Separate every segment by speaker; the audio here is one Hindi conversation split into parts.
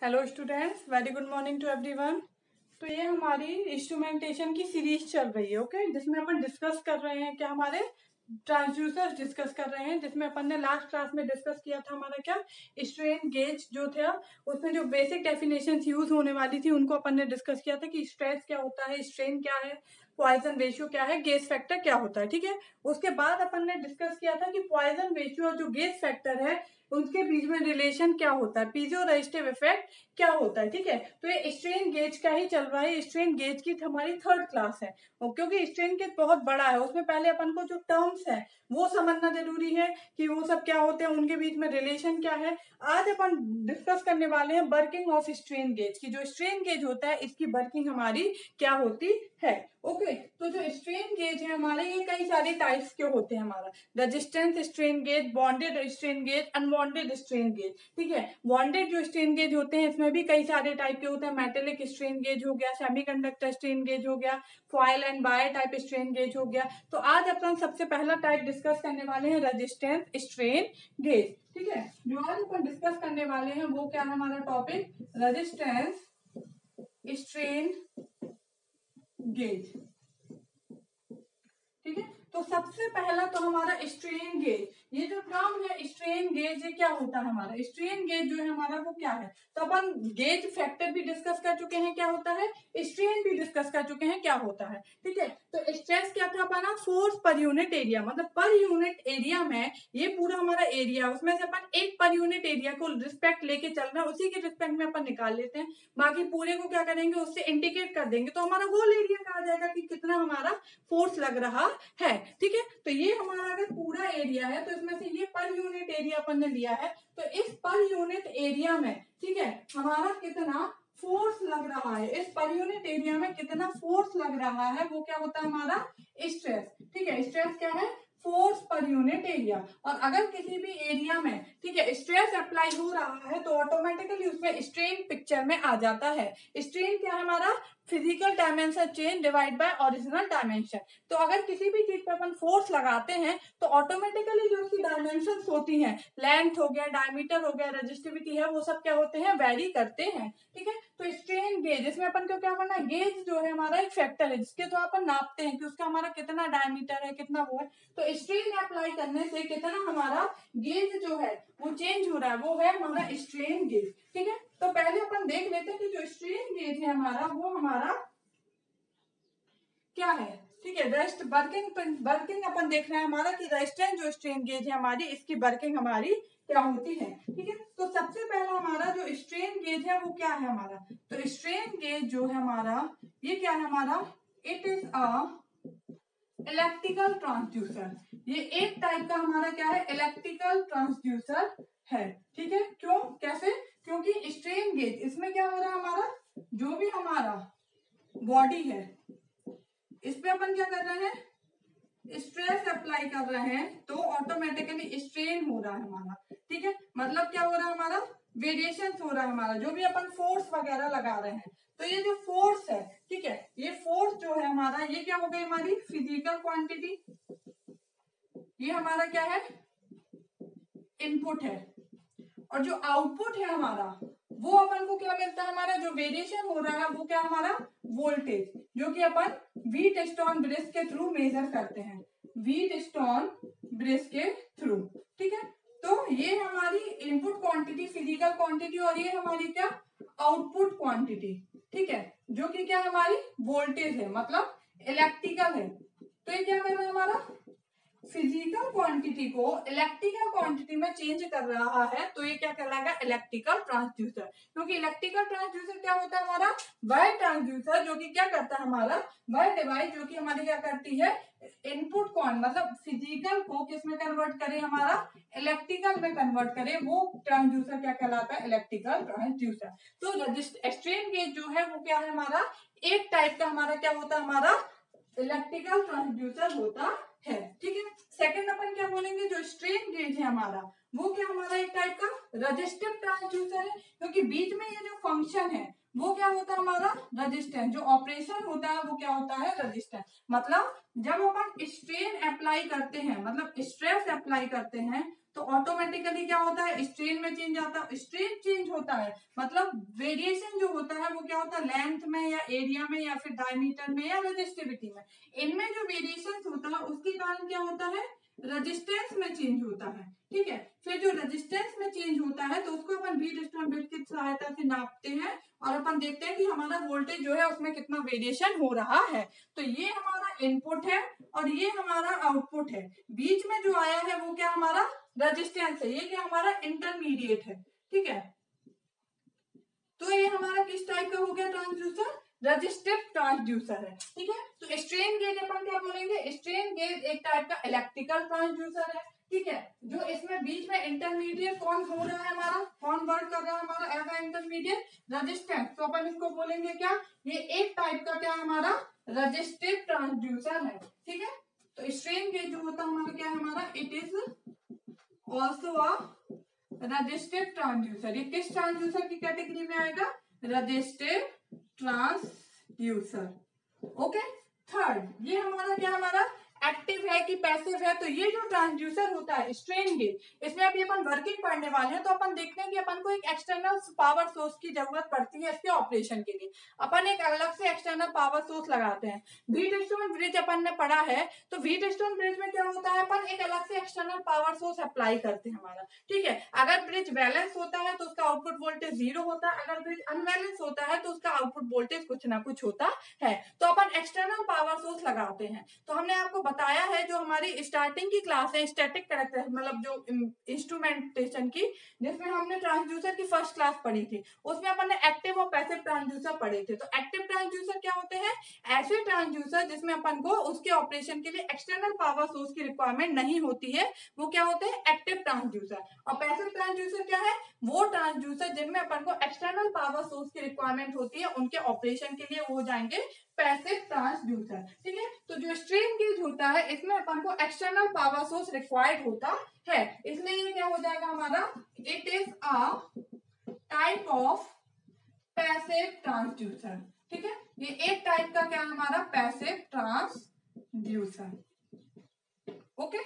Speaker 1: Hello students, very good morning to everyone. तो ये हमारी इंस्ट्रूमेंटेशन की सीरीज चल रही है, ओके, जिसमें अपन डिस्कस कर रहे हैं क्या, हमारे ट्रांसड्यूसर्स डिस्कस कर रहे हैं, जिसमें अपन ने लास्ट क्लास में डिस्कस किया था हमारा क्या, स्ट्रेन गेज जो था, उसमें जो बेसिक डेफिनेशंस यूज होने वाली थी उनको अपन ने डिस्कस किया था कि स्ट्रेस क्या होता है, स्ट्रेन क्या है, पॉइजन रेशियो क्या है, गेज फैक्टर क्या होता है। ठीक है, उसके बाद अपन ने डिस्कस किया था कि पॉइजन रेशियो और जो गेज फैक्टर है उनके बीच में रिलेशन क्या होता है, पीजो रेजिस्टिव इफेक्ट क्या होता है। ठीक है, तो ये स्ट्रेन गेज का ही चल रहा है। स्ट्रेन गेज की हमारी थर्ड क्लास है, क्योंकि स्ट्रेन गेज बहुत बड़ा है, उसमें पहले अपन को जो टर्म्स है वो समझना जरूरी है कि वो सब क्या होते हैं, उनके बीच में रिलेशन क्या है। आज अपन डिस्कस करने वाले हैं वर्किंग ऑफ स्ट्रेन गेज की। जो स्ट्रेन गेज होता है इसकी वर्किंग हमारी क्या होती है। ओके, तो जो स्ट्रेन गेज है हमारे, ये कई सारे टाइप्स के होते हैं हमारा, resistance strain gauge, bonded strain gauge, unbonded strain gauge. ठीक है, बॉन्डेड जो स्ट्रेन गेज होते हैं इसमें भी कई सारे टाइप के होते हैं। मेटेलिक स्ट्रेन गेज हो गया, सेमीकंडक्टर स्ट्रेन गेज हो गया, foil and wire type strain gauge हो गया। तो आज अपन सबसे पहला टाइप डिस्कस करने वाले हैं रेजिस्टेंस स्ट्रेन गेज। ठीक है, जो आज अपन डिस्कस करने वाले हैं वो क्या है, हमारा टॉपिक रेजिस्टेंस स्ट्रेन गेज। ठीक है, तो सबसे पहला तो हमारा स्ट्रेन गेज, ये जो टर्म है स्ट्रेन गेज, ये क्या होता है हमारा, स्ट्रेन गेज जो है हमारा वो क्या है। तो अपन गेज फैक्टर भी डिस्कस कर चुके हैं क्या होता है, स्ट्रेन भी डिस्कस कर चुके हैं क्या होता है। ठीक है, तो स्ट्रेस क्या था अपना, फोर्स पर यूनिट एरिया, मतलब पर यूनिट एरिया में ये पूरा हमारा एरिया, उसमें से अपन एक पर यूनिट एरिया को रिस्पेक्ट लेके चल रहे हैं, उसी के रिस्पेक्ट में अपन निकाल लेते हैं, बाकी पूरे को क्या करेंगे, उससे इंडिकेट कर देंगे, तो हमारा होल एरिया कहा जाएगा कि कितना हमारा फोर्स लग रहा है। ठीक है, तो ये हमारा अगर पूरा एरिया है तो इसमें से ये पर यूनिट एरिया अपन ने लिया है, तो इस पर यूनिट एरिया में ठीक है हमारा कितना फोर्स लग रहा है, इस पर यूनिट एरिया में कितना फोर्स लग रहा है वो क्या होता है हमारा स्ट्रेस। ठीक है, स्ट्रेस क्या है, फोर्स पर यूनिट एरिया। और अगर किसी भी एरिया में ठीक है स्ट्रेस अप्लाई हो रहा है तो ऑटोमेटिकली उसमें स्ट्रेन पिक्चर में आ जाता है। स्ट्रेन क्या है हमारा, physical dimension change divide by original dimension. तो अगर किसी भी चीज पे अपन फोर्स लगाते हैं तो ऑटोमेटिकली जो उसकी डायमेंशन होती हैं, लेंथ हो गया, डायमीटर हो गया, रेजिस्टिविटी है, वो सब क्या होते हैं, वेरी करते हैं। ठीक है, तो स्ट्रेन गेज, इसमें अपन को क्या करना है, गेज जो है हमारा एक फैक्टर है जिसके थ्रू अपन नापते हैं कि उसका हमारा कितना डायमीटर है, कितना वो है। तो स्ट्रेन अप्लाई करने से कितना हमारा गेज जो है वो चेंज हो रहा है, वो है हमारा स्ट्रेन गेज। ठीक है, तो पहले अपन देख लेते हैं कि जो स्ट्रेन गेज है हमारा वो हमारा क्या है। ठीक है, रेस्ट वर्किंग अपन देख रहे हैं हमारा कि रेजिस्टेंस जो स्ट्रेन गेज है हमारी, इसकी वर्किंग हमारी क्या होती है। ठीक है, तो सबसे पहला हमारा जो स्ट्रेन गेज है वो क्या है हमारा, तो स्ट्रेन गेज जो है हमारा ये क्या है हमारा, it is a electrical transducer. ये एक टाइप का हमारा क्या है, इलेक्ट्रिकल ट्रांसड्यूसर है। ठीक है, क्यों, कैसे, क्योंकि स्ट्रेन गेज इसमें क्या हो रहा है हमारा, जो भी हमारा बॉडी है इस पे अपन क्या कर रहे हैं, स्ट्रेस अप्लाई कर रहे हैं, तो ऑटोमेटिकली स्ट्रेन हो रहा है हमारा। ठीक है, मतलब क्या हो रहा है हमारा, वेरिएशन हो रहा है हमारा, जो भी अपन फोर्स वगैरह लगा रहे हैं। तो ये जो फोर्स है, ठीक है, ये फोर्स जो है हमारा, ये क्या हो गई हमारी फिजिकल क्वांटिटी, ये हमारा क्या है, इनपुट है, और जो आउटपुट है हमारा वो अपन को क्या मिलता है, हमारा जो वेरिएशन हो रहा है वो क्या हमारा वोल्टेज, जो कि अपन व्हीटस्टोन ब्रिज के थ्रू मेजर करते हैं, व्हीटस्टोन ब्रिज के थ्रू। ठीक है, तो ये हमारी इनपुट क्वांटिटी फिजिकल क्वांटिटी, और ये हमारी क्या आउटपुट क्वांटिटी। ठीक है, जो कि क्या हमारी वोल्टेज है, मतलब इलेक्ट्रिकल है। तो ये क्या कर रहा है हमारा, फिजिकल क्वांटिटी को इलेक्ट्रिकल क्वांटिटी में चेंज कर रहा है, तो ये क्या कहलाएगा, इलेक्ट्रिकल ट्रांसड्यूसर। क्योंकि इलेक्ट्रिकल ट्रांसड्यूसर क्या होता है हमारा, वह ट्रांसड्यूसर जो कि क्या करता है हमारा, वह डिवाइस जो कि हमारी क्या करती है, इनपुट क्वांट मतलब फिजिकल को किस में कन्वर्ट करे, हमारा इलेक्ट्रिकल में कन्वर्ट करे, वो ट्रांसड्यूसर क्या कहलाता है, इलेक्ट्रिकल ट्रांसड्यूसर। तो स्ट्रेन गेज जो है वो क्या है हमारा, एक टाइप का हमारा क्या होता है, हमारा इलेक्ट्रिकल ट्रांसड्यूसर होता है। ठीक है, सेकंड अपन क्या बोलेंगे, जो स्ट्रेन गेज है हमारा वो क्या हमारा एक टाइप का रजिस्टिव ट्रांसड्यूसर है, क्योंकि बीच में ये जो फंक्शन है वो क्या होता है हमारा रजिस्टेंस, जो ऑपरेशन होता है वो क्या होता है रजिस्टेंस। मतलब जब अपन स्ट्रेन अप्लाई करते हैं, मतलब स्ट्रेस अप्लाई करते हैं, तो ऑटोमेटिकली क्या होता है, स्ट्रेन में चेंज आता है। स्ट्रेन चेंज होता है मतलब वेरिएशन जो होता है वो क्या होता है, लेंथ में या एरिया में या फिर डायमीटर में या रेजिस्टिविटी में, इनमें जो वेरिएशन होता है उसके कारण क्या होता है, रेजिस्टेंस में चेंज होता है। ठीक है, फिर जो रेजिस्टेंस में चेंज होता है तो उसको अपन वी डिस्टोन ब्रिज की सहायता से नापते हैं और अपन देखते हैं कि हमारा वोल्टेज जो है उसमें कितना वेरिएशन हो रहा है। तो ये हमारा इनपुट है और ये हमारा आउटपुट है, बीच में जो आया है वो क्या हमारा रेजिस्टेंस है, ये क्या हमारा इंटरमीडिएट है। ठीक है, तो ये हमारा किस टाइप का हो गया ट्रांसड्यूसर, रेजिस्टिव ट्रांसड्यूसर है। ठीक है, तो स्ट्रेन गेज अपन क्या बोलेंगे, स्ट्रेन गेज एक टाइप का इलेक्ट्रिकल ट्रांसड्यूसर है। ठीक है, जो इसमें बीच में इंटरमीडिएट कौन हो रहा है हमारा, कौन वर्क कर रहा है हमारा एज अ इंटरमीडिएट, रेजिस्टेंस, तो अपन इसको बोलेंगे क्या, ये एक टाइप का क्या हमारा रेजिस्टिव ट्रांसड्यूसर है। ठीक है, तो स्ट्रेन गेज जो होता है हमारा क्या है हमारा, it is also a resistive transducer. ये किस ट्रांसड्यूसर की कैटेगरी में आएगा, रेजिस्टिव ट्रांसड्यूसर। ओके, थर्ड ये हमारा क्या हमारा एक्टिव है कि पैसिव है, तो ये जो ट्रांसड्यूसर होता है स्ट्रेन गेज, इसमें अभी अपन वर्किंग पढ़ने वाले हैं, तो अपन देखते हैं कि अपन को एक एक्सटर्नल पावर सोर्स की जरूरत पड़ती है इसके ऑपरेशन के लिए। अपन एक अलग से एक्सटर्नल पावर सोर्स लगाते हैं। व्हीटस्टोन ब्रिज अपन ने पढ़ा है, तो व्हीटस्टोन ब्रिज में क्या होता है, अपन एक अलग से एक्सटर्नल पावर सोर्स अप्लाई करते हैं हमारा। ठीक है, अगर ब्रिज बैलेंस होता है तो उसका आउटपुट वोल्टेज 0 होता है, अगर ब्रिज अनबैलेंस होता है तो उसका आउटपुट वोल्टेज कुछ ना कुछ होता है। तो अपन एक्सटर्नल पावर सोर्स लगाते हैं। तो हमने आपको बताया है जो हमारी स्टार्टिंग की क्लास है स्टैटिक कैरेक्टर मतलब जो इंस्ट्रूमेंटेशन की, जिसमें हमने ट्रांसड्यूसर की फर्स्ट क्लास पढ़ी थी, उसमें अपन ने एक्टिव और पैसिव ट्रांसड्यूसर पढ़े थे। तो एक्टिव ट्रांसड्यूसर क्या होते हैं, ऐसे ट्रांसड्यूसर जिसमें अपन को उसके ऑपरेशन के लिए एक्सटर्नल पावर सोर्स की रिक्वायरमेंट नहीं होती है, वो क्या होते हैं एक्टिव ट्रांसड्यूसर। और पैसिव ट्रांसड्यूसर क्या है, वो ट्रांसड्यूसर जिनमें अपन को एक्सटर्नल पावर सोर्स की रिक्वायरमेंट होती है, उनके ऑपरेशन के लिए वो हो जाएंगे पैसिव ट्रांसड्यूसर। ठीक है, तो जो स्ट्रेन गेज होता है इसमें अपन को एक्सटर्नल पावर सोर्स रिक्वायर्ड होता है, इसलिए ये क्या हो जाएगा हमारा, it is a type of passive transducer. ठीक है, ये एक टाइप का क्या हमारा पैसिव ट्रांसड्यूसर। ओके,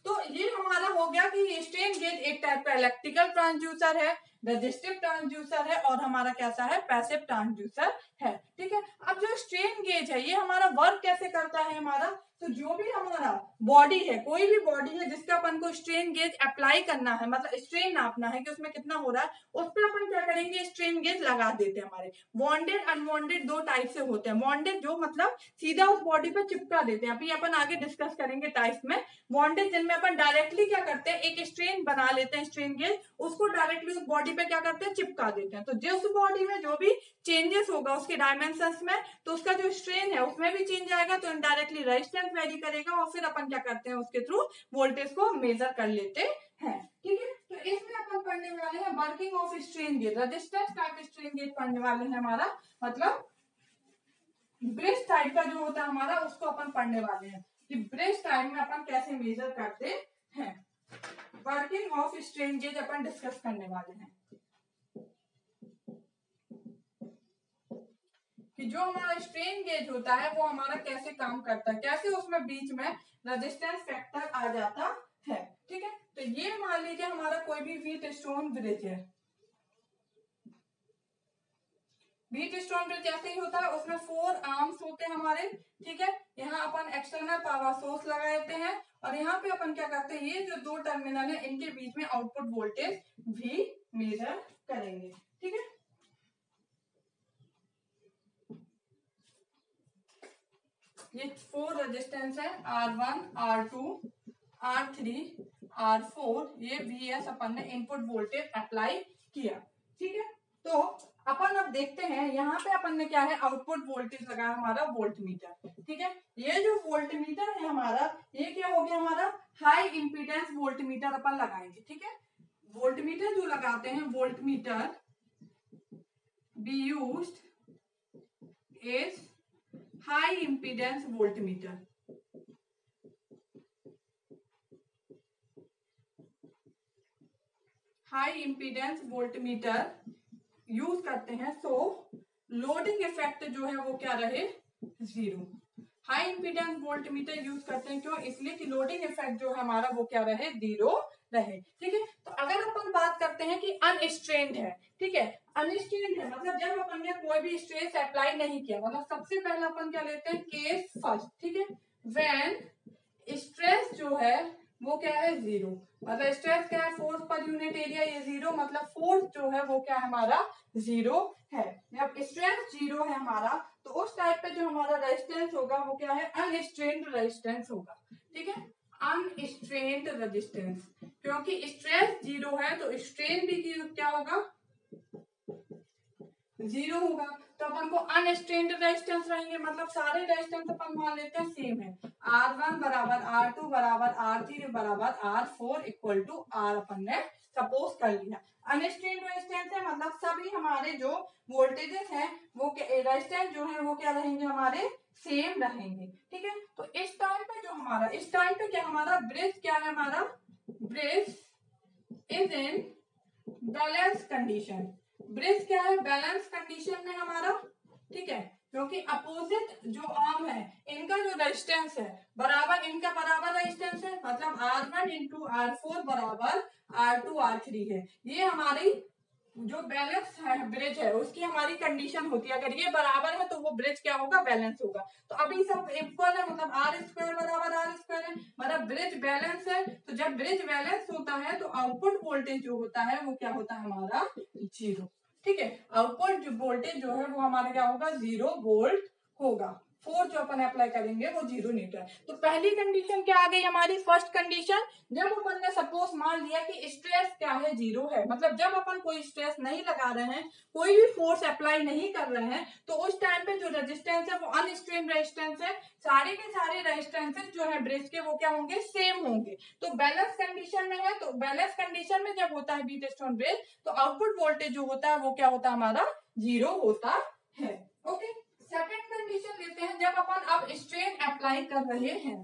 Speaker 1: तो ये हमारा हो गया कि स्ट्रेन गेज एक टाइप का इलेक्ट्रिकल ट्रांसड्यूसर है, रेजिस्टिव ट्रांसड्यूसर है और हमारा कैसा है पैसिव ट्रांसड्यूसर है। ठीक है, अब जो स्ट्रेन गेज है ये हमारा वर्क कैसे करता है हमारा, तो जो भी हमारा बॉडी है, कोई भी बॉडी है जिसका अपन को स्ट्रेन गेज अप्लाई करना है, मतलब स्ट्रेन नापना है कि उसमें कितना हो रहा है, उस पर अपन क्या करेंगे, स्ट्रेन गेज लगा देते हैं। हमारे बॉन्डेड अनबॉन्डेड दो टाइप से होते हैं। बॉन्डेड जो मतलब सीधा उस बॉडी पे चिपका देते हैं, अभी अपन आगे डिस्कस करेंगे टाइप्स में। बॉन्डेज जिनमें अपन डायरेक्टली क्या करते हैं, एक स्ट्रेन बना लेते हैं स्ट्रेन गेज, उसको डायरेक्टली उस बॉडी पे क्या करते हैं, चिपका देते हैं। तो जिस बॉडी में जो भी चेंजेस होगा उसके डायमेंशंस में, तो उसका जो स्ट्रेन है उसमें भी चेंज आएगा, तो इनडायरेक्टली रेजिस्टेंस वेरी करेगा और फिर अपन क्या करते हैं उसके थ्रू वोल्टेज को मेजर कर लेते हैं। ठीक है, तो इसमें अपन पढ़ने वाले हैं working of strain gauge, resistance type strain gauge पढ़ने वाले हैं हमारा, मतलब ब्रिज टाइप का जो होता है हमारा उसको अपन पढ़ने वाले हैं कि ब्रिज टाइप में अपन कैसे मेजर करते हैं। Working of strain gauge upon discuss करने वाले हैं कि जो हमारा स्ट्रेन गेज होता है वो हमारा कैसे काम करता है, कैसे उसमें बीच में रेजिस्टेंस फैक्टर आ जाता है। ठीक है, तो ये मान लीजिए हमारा कोई भी व्हीटस्टोन ब्रिज है। व्हीटस्टोन ब्रिज जैसे ही होता है उसमें 4 आर्म्स होते हैं हमारे। ठीक है, यहाँ अपन एक्सटर्नल पावर सोर्स लगा देते हैं और यहाँ पे अपन क्या करते हैं, ये जो दो टर्मिनल है इनके बीच में आउटपुट वोल्टेज भी मेजर करेंगे। ठीक है, ये 4 रेजिस्टेंस है, R1, R2, R3, R4, ये VS अपन ने इनपुट वोल्टेज अप्लाई किया। ठीक है, तो अपन अब देखते हैं यहाँ पे अपन ने क्या है, आउटपुट वोल्टेज लगाया हमारा वोल्ट मीटर। ठीक है, ये जो वोल्ट मीटर है हमारा, ये क्या हो गया हमारा हाई इंपीडेंस वोल्ट मीटर अपन लगाएंगे। ठीक है, वोल्ट मीटर जो लगाते हैं, volt meter be used is high impedance volt meter. High impedance volt meter use करते हैं, सो लोडिंग इफेक्ट जो है वो क्या रहे, 0। High impedance volt meter use करते हैं क्यों, इसलिए कि लोडिंग इफेक्ट जो है हमारा वो क्या रहे, 0 रहे। ठीक है, तो अगर अपन बात करते हैं कि अनस्ट्रेन्ड है, ठीक है, अनस्ट्रेन्ड है मतलब जब अपन ने कोई भी स्ट्रेस अप्लाई नहीं किया, मतलब सबसे पहले अपन क्या लेते हैं, केस फर्स्ट, ठीक है, व्हेन स्ट्रेस जो है वो क्या है, जीरो, मतलब स्ट्रेस क्या है, फोर्स पर यूनिट एरिया, ये जीरो, मतलब फोर्स जो है वो क्या है हमारा, जीरो है। जब स्ट्रेस जीरो है हमारा, तो उस टाइप पे जो हमारा रेजिस्टेंस होगा वो क्या है, अनस्ट्रेन्ड रेजिस्टेंस होगा। ठीक है, अनस्ट्रेन्ड रेजिस्टेंस, क्योंकि स्ट्रेस जीरो है तो स्ट्रेन भी क्या होगा, जीरो होगा। तो अपन को अनस्ट्रेन्ड रेजिस्टेंस रहेंगे, मतलब सारे रेजिस्टेंस अपन मान लेते हैं सेम है, R1 बराबर R2 बराबर R3 बराबर R4 इक्वल टू R अपन ने सपोज कर लिया। अनस्ट्रेन्ड रेजिस्टेंस है मतलब सभी हमारे जो वोल्टेजेस हैं वो रेजिस्टेंस जो है वो क्या रहेंगे, हमारे सेम रहेंगे। ठीक है, तो इस टाइम पे जो हमारा, इस टाइम पे क्या हमारा ब्रिज क्या है, हमारा bridge is in balance condition. Bridge क्या है, बैलेंस कंडीशन में हमारा। ठीक है, क्योंकि अपोजिट जो आर्म है इनका जो रेजिस्टेंस है बराबर, इनका बराबर रेजिस्टेंस है, मतलब R1 इंटू R4 बराबर R2 R3 है। ये हमारी जो बैलेंस है ब्रिज है उसकी हमारी कंडीशन होती है, अगर ये बराबर है तो वो ब्रिज क्या होगा, बैलेंस होगा। तो अभी सब इक्वल है, मतलब R स्क्वायर बराबर R स्क्वायर है, मतलब ब्रिज बैलेंस है। तो जब ब्रिज बैलेंस होता है तो आउटपुट वोल्टेज जो होता है वो क्या होता है, हमारा जीरो। ठीक है, आउटपुट वोल्टेज जो है वो हमारा क्या होगा, 0 वोल्ट होगा। फोर्स जो अपन अप्लाई करेंगे वो 0 न्यूटन। तो पहली कंडीशन क्या आ गई हमारी, फर्स्ट कंडीशन, जब अपन ने सपोज मान लिया कि स्ट्रेस क्या है, 0 है, मतलब जब अपन कोई स्ट्रेस नहीं लगा रहे हैं, कोई भी फोर्स अप्लाई नहीं कर रहे हैं, तो उस टाइम पे जो रेजिस्टेंस है वो अनस्ट्रेन्ड रेजिस्टेंस है। सारे के सारे रेजिस्टेंसेस जो है ब्रिज के वो क्या होंगे, सेम होंगे। तो बैलेंस कंडीशन में है, तो बैलेंस कंडीशन में जब होता है बीट स्टोन ब्रिज, तो आउटपुट वोल्टेज जो होता है वो क्या होता है, हमारा 0 होता है। ओके, सेकेंड कंडीशन लेते हैं, जब अपन अब स्ट्रेन अप्लाई कर रहे हैं।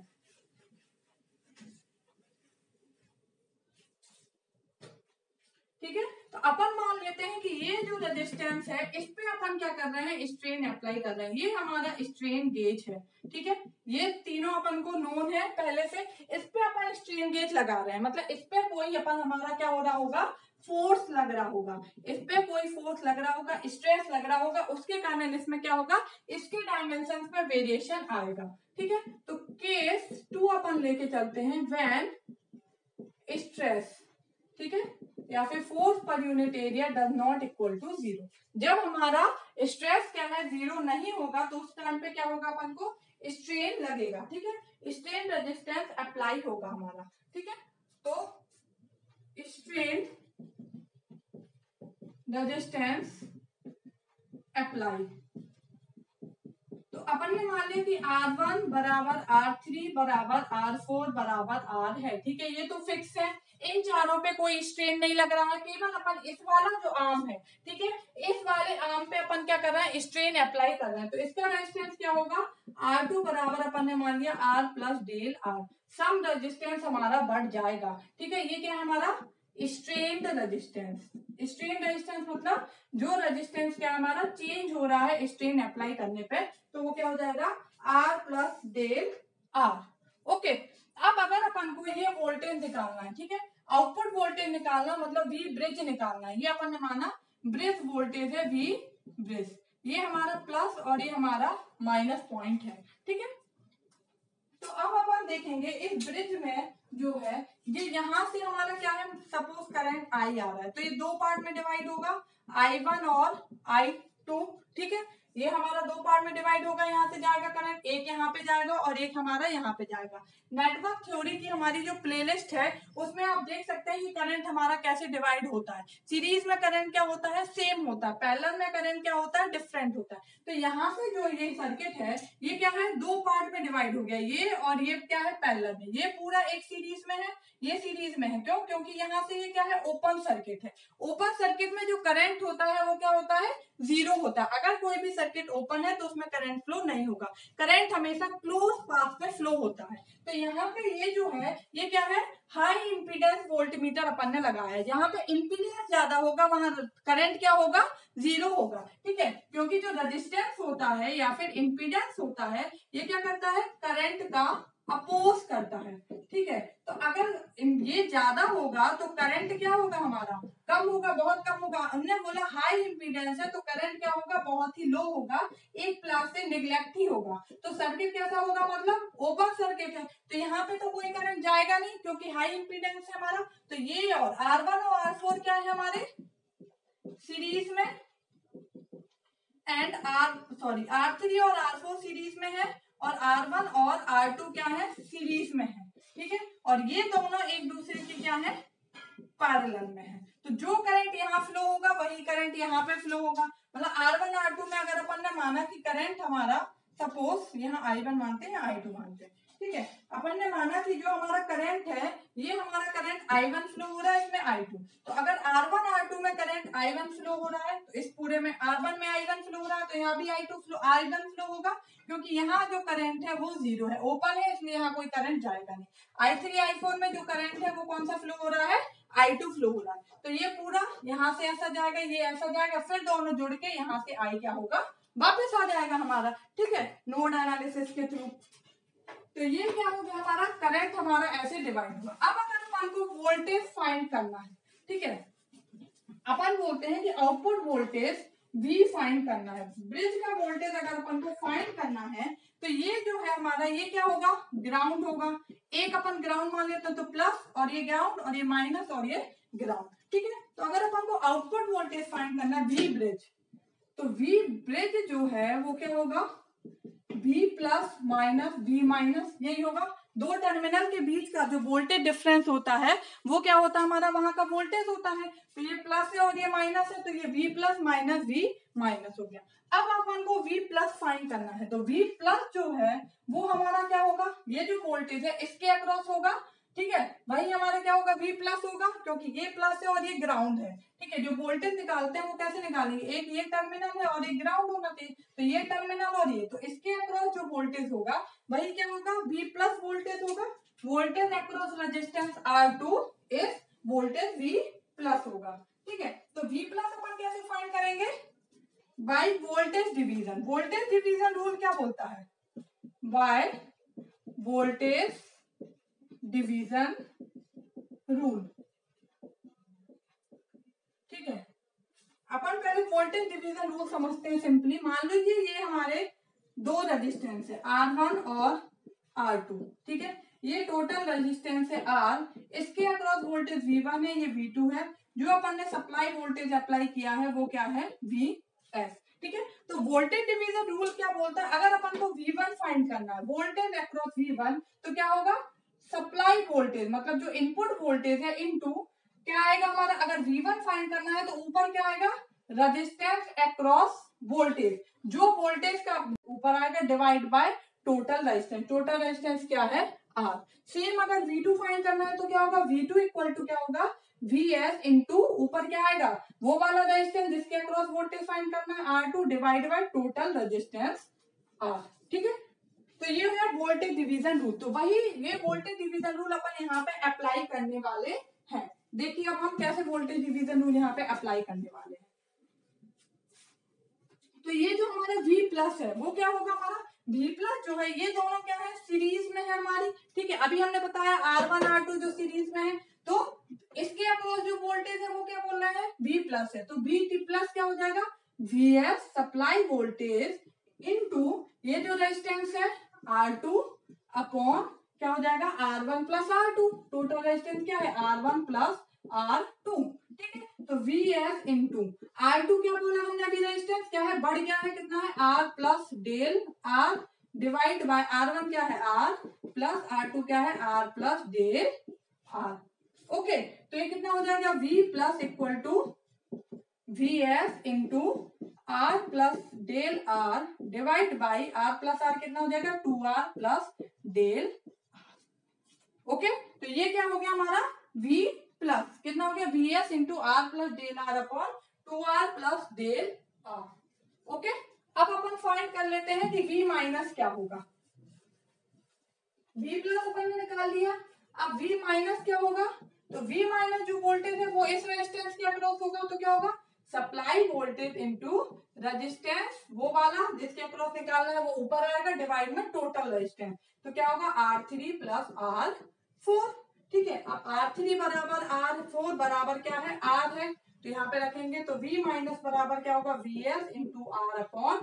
Speaker 1: ठीक है, तो अपन मान लेते हैं कि ये जो रेजिस्टेंस है इस पे अपन क्या कर रहे हैं, स्ट्रेन अप्लाई कर रहे हैं। ये हमारा स्ट्रेन गेज है। ठीक है, ये तीनों अपन को नोन है पहले से, इस पे अपन स्ट्रेन गेज लगा रहे हैं, मतलब इस पे कोई अपन हमारा क्या हो रहा होगा, फोर्स लग रहा होगा, इस पे कोई फोर्स लग रहा होगा, स्ट्रेस लग रहा होगा, उसके कारण इसमें क्या होगा, इसके डायमेंशन में वेरिएशन आएगा। ठीक है, तो केस 2 अपन लेके चलते हैं, व्हेन स्ट्रेस, ठीक है, या फिर force per unit area does not equal to 0। जब हमारा स्ट्रेस क्या है, 0 नहीं होगा, तो उस टाइम पे क्या होगा, अपन को स्ट्रेन लगेगा। ठीक है, स्ट्रेन रेजिस्टेंस अप्लाई होगा हमारा। ठीक है, तो स्ट्रेन रेजिस्टेंस अप्लाई, तो अपन ने मान लिया कि R1 बराबर R3 बराबर R4 बराबर R है। ठीक है, ये तो फिक्स है, इन चारों पे कोई स्ट्रेन नहीं लग रहा है, केवल अपन इस वाला जो आर्म है, ठीक है, इस वाले आर्म पे अपन क्या कर रहे हैं, स्ट्रेन अप्लाई कर रहे हैं। तो इसका रेजिस्टेंस क्या होगा, R2 बराबर अपन ने मान लिया R plus del R, sum resistance हमारा बढ़ जाएगा। ठीक है, ये क्या है हमारा स्ट्रेन रेजिस्टेंस। स्ट्रेन रेजिस्टेंस मतलब जो रेजिस्टेंस क्या हमारा चेंज हो रहा है स्ट्रेन अप्लाई करने पे, तो वो क्या हो जाएगा, R plus del R। Okay, अब अगर अपन को ये वोल्टेज निकालना है, ठीक है, आउटपुट वोल्टेज निकालना मतलब V ब्रिज निकालना है, ये अपन ने माना ब्रिज वोल्टेज है V ब्रिज, ये हमारा प्लस और ये हमारा माइनस पॉइंट है। ठीक है, तो अब अपन देखेंगे इस ब्रिज में जो है, ये यहाँ से हमारा क्या है, सपोज करंट I आ रहा है, तो ये दो पार्ट में डिवाइड होगा, I1 और I2। ठीक है, ये हमारा दो पार्ट में डिवाइड होगा, यहाँ से जाएगा करंट, एक यहाँ पे जाएगा और एक हमारा यहाँ पे जाएगा। नेटवर्क थ्योरी की हमारी जो प्लेलिस्ट है उसमें आप देख सकते हैं कि करंट हमारा कैसे डिवाइड होता है। सीरीज में करंट क्या होता है, सेम होता है, पैरेलल में करंट क्या होता है, डिफरेंट होता है। तो यहाँ से जो ये सर्किट है ये क्या है, दो पार्ट में डिवाइड हो गया, ये और ये क्या है, पैरेलल में, ये पूरा एक सीरीज में है, ये सीरीज में है। क्यों, क्योंकि यहाँ से ये क्या है, ओपन सर्किट है। ओपन सर्किट में जो करंट होता है वो क्या होता है, 0 होता है। अगर कोई भी सर्किट ओपन है तो उसमें करंट फ्लो नहीं होगा, करंट हमेशा क्लोज पाथ में फ्लो होता है। तो यहाँ पे ये जो है ये क्या है, हाई इंपीडेंस वोल्टमीटर अपन ने लगाया है। जहाँ पे इंपीडेंस ज्यादा होगा वहां करंट क्या होगा, 0 होगा। ठीक है, क्योंकि जो रेजिस्टेंस होता है या फिर इंपीडेंस होता है ये क्या करता है, करंट का अपोज करता है, ठीक है। तो अगर ये ज्यादा होगा तो करंट क्या होगा हमारा, कम होगा, बहुत कम होगा। हमने बोला हाई इम्पीडेंस है तो करंट क्या होगा, बहुत ही लो होगा, एक प्लस से निगलेक्ट ही होगा। तो सर्किट कैसा होगा, मतलब ओपन सर्किट है, तो यहाँ पे तो कोई करंट जाएगा नहीं क्योंकि हाई इम्पीडेंस है हमारा। तो ये और R1 और R4 क्या है हमारे सीरीज में, एंड R3 और R4 सीरीज में है, और R1 और R2 क्या है, सीरीज में है, ठीक है। और ये दोनों एक दूसरे के क्या है, पैरेलल में है। तो जो करंट यहाँ फ्लो होगा वही करंट यहाँ पे फ्लो होगा। मतलब R1 R2 में अगर अपन ने माना कि करंट हमारा, सपोज यहाँ I1 मानते हैं, I2 मानते हैं, ठीक है। अपन ने माना कि जो हमारा करंट है, ये हमारा करंट I1 फ्लो हो रहा है, इसमें I2। तो अगर R1 R2 में करंट I1 फ्लो हो रहा है तो इस पूरे में R1 में I1 फ्लो हो रहा है, तो यहाँ भी I1 फ्लो होगा, क्योंकि यहाँ जो करंट है वो जीरो है, ओपन है, इसलिए यहाँ कोई करंट जाएगा नहीं। I3 I4 में जो करंट है वो कौन सा फ्लो हो रहा है, I2 फ्लो हो रहा है। तो ये पूरा यहाँ से ऐसा जाएगा, ये ऐसा जाएगा, फिर दोनों जुड़ के यहाँ से I क्या होगा, वापस आ जाएगा हमारा, ठीक है, नोड एनालिसिस के थ्रू। तो ये क्या हो गया, हमारा करंट हमारा ऐसे डिवाइड हुआ। अब अगर अपन को वोल्टेज फाइंड करना है, ठीक है, अपन बोलते हैं कि आउटपुट वोल्टेज V फाइंड करना है, ब्रिज का वोल्टेज अगर अपन को फाइंड करना है, तो ये जो है हमारा, ये क्या होगा, ग्राउंड होगा। एक अपन ग्राउंड मान लेते हैं तो प्लस, और ये ग्राउंड, और ये माइनस, और ये ग्राउंड, ठीक है। तो अगर अपन को आउटपुट वोल्टेज फाइंड करना है V ब्रिज, तो V ब्रिज जो है वो क्या होगा, V plus minus V minus, यही होगा। दो टर्मिनल के बीच का जो वोल्टेज डिफरेंस होता है वो क्या होता है हमारा, वहां का वोल्टेज होता है। तो ये प्लस है और ये माइनस है, तो ये V plus minus V minus हो गया। अब अपन को V प्लस फाइंड करना है, तो V प्लस जो है वो हमारा क्या होगा, ये जो वोल्टेज है इसके अक्रॉस होगा, ठीक है। वही हमारा क्या होगा, V प्लस होगा, क्योंकि ये प्लस है और ये ग्राउंड है, ठीक है। जो वोल्टेज निकालते हैं वो कैसे निकालेंगे, एक ये टर्मिनल है और एक ग्राउंड होना चाहिए, तो ये टर्मिनल और ये, तो इसके अक्रॉस जो वोल्टेज होगा वही क्या होगा, V प्लस वोल्टेज होगा। वोल्टेज अक्रॉस रेजिस्टेंस R2 इस वोल्टेज V प्लस होगा, ठीक है। तो V प्लस अपन कैसे फाइंड करेंगे, by voltage division. Voltage division rule क्या बोलता है, बाय वोल्टेज डिवीजन रूल, ठीक है। अपन पहले वोल्टेज डिवीजन रूल समझते हैं सिंपली। मान लीजिए ये हमारे दो रेजिस्टेंस है R1 और R2, ठीक है। ये टोटल रेजिस्टेंस है R, इसके अक्रॉस वोल्टेज V1 है, ये V2 है। जो अपन ने सप्लाई वोल्टेज अप्लाई किया है वो क्या है, VS, ठीक है। तो वोल्टेज डिवीजन रूल क्या बोलता है, अगर अपन को V1 फाइंड करना है, वोल्टेज अक्रॉस V1, तो क्या होगा, सप्लाई वोल्टेज मतलब जो इनपुट वोल्टेज है इनटू क्या आएगा हमारा, अगर V1 फाइंड करना है तो ऊपर क्या आएगा, रेजिस्टेंस अक्रॉस वोल्टेज, जो वोल्टेज का ऊपर आएगा divide by total resistance. Total resistance क्या है, R। सेम अगर V2 फाइंड करना है तो क्या होगा, V2 इक्वल टू क्या होगा, VS इंटू ऊपर क्या आएगा, वो वाला रेजिस्टेंस जिसके अक्रॉस वोल्टेज फाइंड करना है R2 divide by total resistance R, ठीक है। तो ये है वोल्टेज डिवीजन रूल। तो वही ये वोल्टेज डिवीजन रूल अपन यहाँ पे अप्लाई करने वाले हैं। देखिए अब हम कैसे वोल्टेज डिवीजन रूल यहाँ पे अप्लाई करने वाले हैं। तो ये जो हमारा V प्लस है वो क्या होगा, हमारा V प्लस जो है, ये दोनों क्या है, सीरीज में है हमारी, ठीक है। अभी हमने बताया R1 R2 जो सीरीज में है, तो इसके अक्रॉस जो वोल्टेज है वो क्या बोल रहा है, V प्लस है। तो V प्लस क्या हो जाएगा, VS सप्लाई वोल्टेज इनटू ये जो रेजिस्टेंस है R2 अपॉन क्या हो जाएगा, R1 plus R2। Total resistance क्या है, R1 प्लस R2, ठीक है। तो VS इंटू R2 क्या बोला हमने अभी, रेजिस्टेंस क्या है, बढ़ गया है, कितना है, R plus del R divide by R1 क्या है, R प्लस R2 क्या है, R plus del R। Okay, तो ये कितना हो जाएगा, V plus equal to VS into R plus del R divide by R plus R कितना हो जाएगा, 2R प्लस डेल। ओके, तो ये क्या हो गया हमारा V प्लस कितना हो गया, VS into R plus del R upon 2R plus del R। Okay, अब अपन फाइंड कर लेते हैं कि V माइनस क्या होगा। V प्लस अपन ने निकाल लिया, अब V माइनस क्या होगा, तो V माइनस जो वोल्टेज है वो इस रेजिस्टेंस के अक्रॉस होगा, तो क्या होगा, सप्लाई वोल्टेज इंटू रेजिस्टेंस, वो वाला जिसके अक्रॉस निकालना है वो ऊपर आएगा, डिवाइड में टोटल रेजिस्टेंस, तो क्या होगा R3 प्लस R4। ठीक है, अब R3 बराबर R4 बराबर क्या है, R है, तो यहाँ पे रखेंगे तो V माइनस बराबर क्या होगा, VS into R upon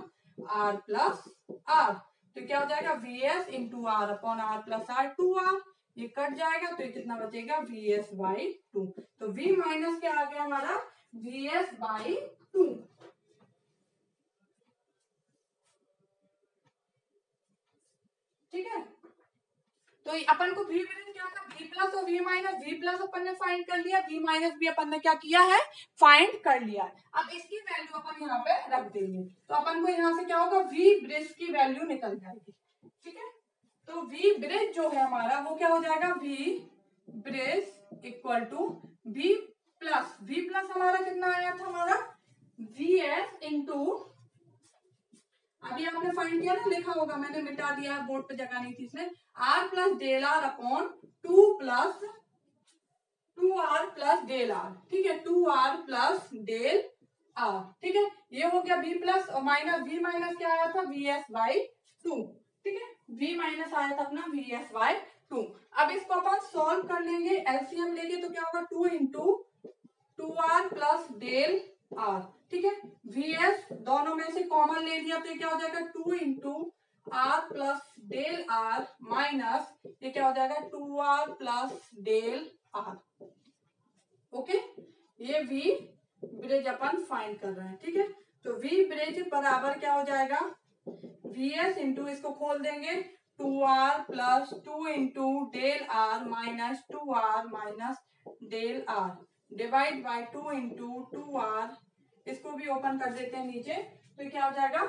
Speaker 1: R plus R, तो क्या हो जाएगा VS into R upon R plus R, 2R, ये कट जाएगा तो ये कितना बचेगा VS बाई 2, तो V माइनस क्या आ गया हमारा, VS बाई 2। ठीक है, तो अपन को V ब्रिज क्या था, V प्लस और V माइनस, V प्लस अपन ने फाइंड कर लिया, V माइनस भी अपन ने क्या किया है, फाइंड कर लिया। अब इसकी वैल्यू अपन यहाँ पे रख देंगे, तो अपन को यहाँ से क्या होगा, V ब्रिज की वैल्यू निकल जाएगी। ठीक है, तो V ब्रिज जो है हमारा वो क्या हो जाएगा, V bridge equal to V plus हमारा कितना आया था, हमारा VS इंटू, अभी आपने फाइंड किया ना, लिखा होगा, मैंने मिटा दिया, बोर्ड पे जगह नहीं थी इसमें, R plus del R upon 2R plus del R. ठीक है, 2R प्लस डेल आर। ठीक है, ये हो गया V प्लस और माइनस, V माइनस क्या आया था, VS बाई 2। ठीक है, V माइनस आया था अपना VS बाई 2। अब इसको अपन सॉल्व कर लेंगे, एलसीएम लेंगे तो क्या होगा, 2 into 2R plus del R. ठीक है, VS दोनों में से कॉमन ले लिया तो ये क्या हो जाएगा, 2 into R plus del R minus ये क्या हो जाएगा, 2R plus del R. Okay, ये V ब्रिज अपन फाइंड कर रहे हैं। ठीक है, तो V ब्रिज बराबर क्या हो जाएगा, VS इंटू, इसको खोल देंगे, 2R plus 2 into del R minus 2R minus del R divide by 2 into 2R, इसको भी ओपन कर देते हैं नीचे, तो क्या हो जाएगा,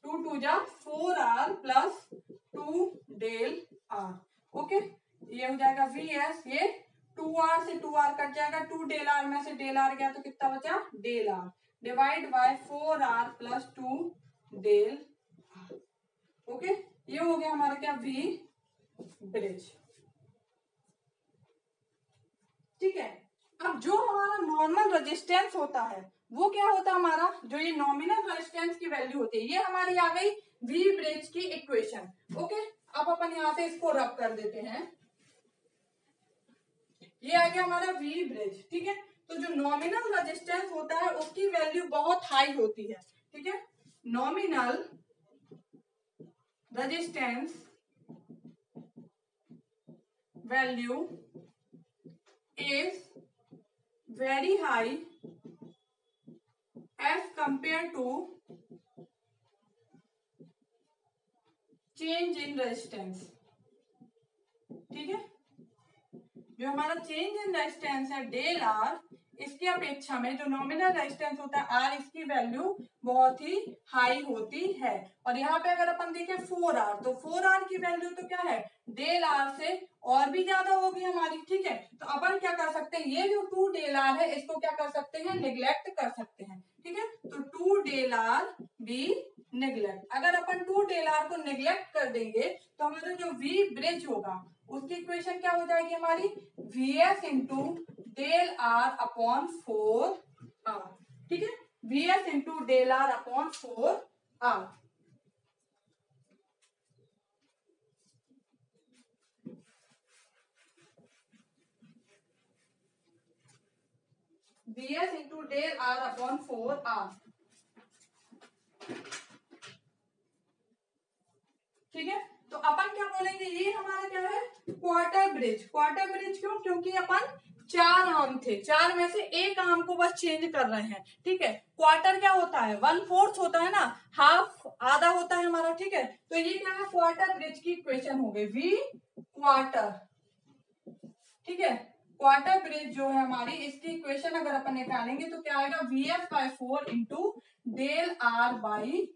Speaker 1: 2 2 जा 4R plus 2 del R. Okay, ये हो जाएगा VS, ये 2R से 2R कट जाएगा, 2 डेल आर में से डेल आर गया तो कितना बचा, del R divide by 4R plus 2 del R. Okay, ये हो गया हमारा क्या, V ब्रिज। ठीक है, अब जो हमारा नॉर्मल रेजिस्टेंस होता है वो क्या होता है हमारा, जो ये नॉमिनल रेजिस्टेंस की वैल्यू होती है, ये हमारी आ गई V ब्रिज की इक्वेशन। ओके, अब अपन यहाँ से इसको रब कर देते हैं, ये आ गया हमारा V ब्रिज। ठीक है, तो जो नॉमिनल रेजिस्टेंस होता है उसकी वैल्यू बहुत हाई होती है। ठीक है, nominal resistance value is very high as compared to change in resistance। ठीक है, जो हमारा चेंज इन रेजिस्टेंस है डेल आर, इसकी अपेक्षा में जो नॉमिनल रेजिस्टेंस होता है आर, इसकी वैल्यू बहुत ही हाई होती है। और यहाँ पे अगर अपन देखें 4R, तो 4R की वैल्यू तो क्या है, डेल आर से और भी ज्यादा होगी हमारी। ठीक है, तो अपन क्या कर सकते हैं, ये जो 2 डेल आर है इसको क्या कर सकते हैं, निग्लेक्ट कर सकते हैं। ठीक है, तो 2 डेल आर बी निग्लेक्ट, अगर अपन 2 डेल आर को निग्लेक्ट कर देंगे तो हमारा जो V ब्रिज होगा उसकी इक्वेशन क्या हो जाएगी हमारी, VS into del R upon 4R। ठीक है, VS into del R upon 4R। VS into del R upon 4R। ठीक है, तो अपन क्या बोलेंगे, ये हमारा क्या है, क्वार्टर ब्रिज। क्वार्टर ब्रिज क्यों, क्योंकि अपन 4 आर्म थे, 4 में से एक आर्म को बस चेंज कर रहे हैं। ठीक है, क्वार्टर क्या होता है, 1/4 होता है ना, हाफ आधा होता है हमारा। ठीक है, तो ये क्या है, क्वार्टर ब्रिज की इक्वेशन हो गई V क्वार्टर। ठीक है, क्वार्टर ब्रिज जो है हमारी, इसकी इक्वेशन अगर अपन निकालेंगे तो क्या आएगा, VS by 4 into del R by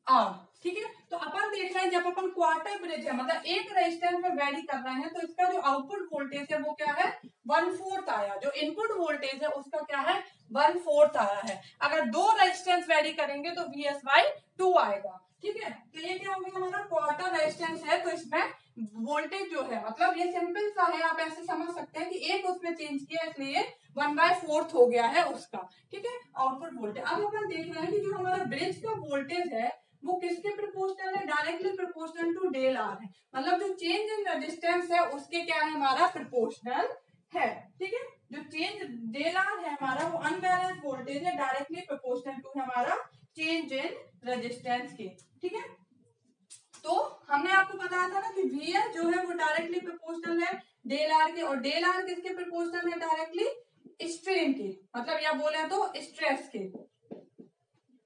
Speaker 1: R. ठीक है, तो अपन देख रहे हैं जब अपन क्वार्टर ब्रिज है, मतलब एक रेजिस्टेंस में वैरी कर रहे हैं, तो इसका जो आउटपुट वोल्टेज है वो क्या है, 1/4 आया, जो इनपुट वोल्टेज है उसका क्या है, 1/4 आया है। अगर 2 रेजिस्टेंस वैरी करेंगे तो VS बाई 2 आएगा। ठीक है, तो ये क्या हो गया हमारा क्वार्टर रेजिस्टेंस है, तो इसमें वोल्टेज जो है, मतलब ये सिंपल सा है, आप ऐसे समझ सकते हैं कि एक उसमें चेंज किया इसलिए 1/4 हो गया है उसका, ठीक है, आउटपुट वोल्टेज। अब अपन देख रहे हैं कि जो हमारा ब्रिज का वोल्टेज है वो किसके प्रोपोर्शनल है, directly proportional to del R है, मतलब जो चेंज इन रेजिस्टेंस है उसके क्या है, हमारा प्रोपोर्शनल है, ठीक है। जो चेंज डेल आर है हमारा वो अनबैलेंस वोल्टेज है, डायरेक्टली प्रोपोर्शनल टू हमारा चेंज इन रेजिस्टेंस के, ठीक है। तो हमने आपको बताया था ना कि वी एस जो है वो डायरेक्टली प्रोपोर्शनल है डेल आर के, और डेल आर किसके प्रोपोर्शनल है, डायरेक्टली स्ट्रेन के, मतलब या बोले तो स्ट्रेस के।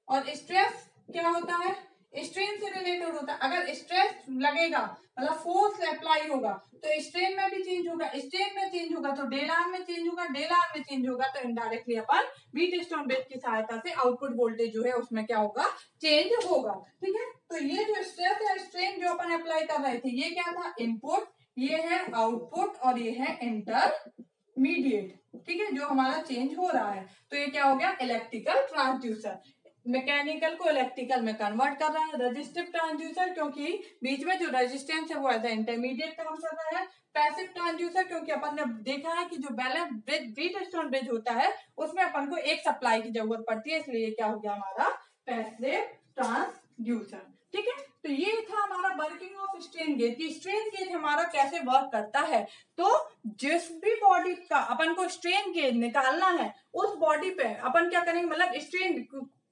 Speaker 1: और स्ट्रेस क्या होता है, स्ट्रेन से रिलेटेड होता है। अगर स्ट्रेस लगेगा मतलब फोर्स अप्लाई होगा तो स्ट्रेन में भी चेंज होगा, स्ट्रेन में चेंज होगा तो डेल आर में चेंज होगा, डेल आर में चेंज होगा तो इनडायरेक्टली अपन व्हीटस्टोन ब्रिज की सहायता से आउटपुट वोल्टेज जो है उसमें क्या होगा, चेंज होगा, ठीक है। तो ये जो स्ट्रेस या स्ट्रेन जो अपन अप्लाई कर रहे थे ये क्या था, इनपुट, ये है आउटपुट और ये है इंटरमीडिएट, ठीक है, जो हमारा चेंज हो रहा है। तो ये क्या हो गया, इलेक्ट्रिकल ट्रांसड्यूसर, मैकेनिकल को इलेक्ट्रिकल में कन्वर्ट कर रहा है। रजिस्टिव ट्रांसड्यूसर क्योंकि बीच में जो रेजिस्टेंस है वो एज इंटरमीडिएट काम कर रहा है। पैसिव ट्रांसड्यूसर क्योंकि अपन ने देखा है कि जो बैलेंस ब्रिज व्हीटस्टोन ब्रिज होता है उसमें अपन को एक सप्लाई की जरूरत पड़ती है, इसलिए क्या हो गया हमारा पैसिव ट्रांसड्यूसर, ठीक है। तो ये था हमारा वर्किंग ऑफ स्ट्रेन गेज की स्ट्रेन गेज हमारा कैसे वर्क करता है। तो जिस भी बॉडी का अपन को स्ट्रेन गेज निकालना है उस बॉडी पे अपन क्या करेंगे, मतलब स्ट्रेन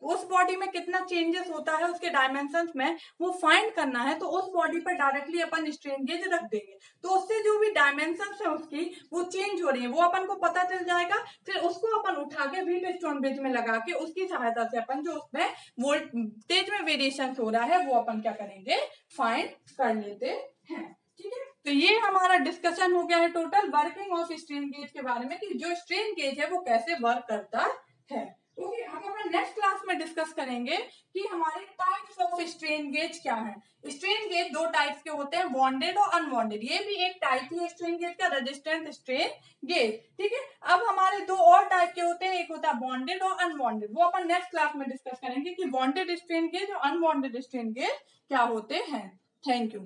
Speaker 1: उस बॉडी में कितना चेंजेस होता है उसके डायमेंशंस में वो फाइंड करना है, तो उस बॉडी पर डायरेक्टली अपन स्ट्रेन गेज रख देंगे, तो उससे जो भी डायमेंशंस है उसकी वो चेंज हो रही है वो अपन को पता चल जाएगा। फिर उसको अपन उठा के व्हीटस्टोन ब्रिज में लगा के उसकी सहायता से अपन जो उसमें वोल्टेज में वेरिएशन हो रहा है वो अपन क्या करेंगे, फाइंड कर लेते हैं, ठीक है। तो ये हमारा डिस्कशन हो गया है total working of strain gauge के बारे में कि जो स्ट्रेन गेज है वो कैसे वर्क करता है। ओके, हम अपन नेक्स्ट क्लास में डिस्कस करेंगे कि हमारे टाइप्स ऑफ स्ट्रेन गेज क्या है। स्ट्रेन गेज दो टाइप्स के होते हैं, बॉन्डेड और अनबॉन्डेड, ये भी एक टाइप है स्ट्रेन गेज का, रेजिस्टेंस स्ट्रेन गेज, ठीक है। अब हमारे दो और टाइप के होते हैं, एक होता है बॉन्डेड और अनबॉन्डेड, वो अपन नेक्स्ट क्लास में डिस्कस करेंगे कि बॉन्डेड स्ट्रेन गेज और अनबॉन्डेड स्ट्रेन गेज क्या होते हैं। Thank you.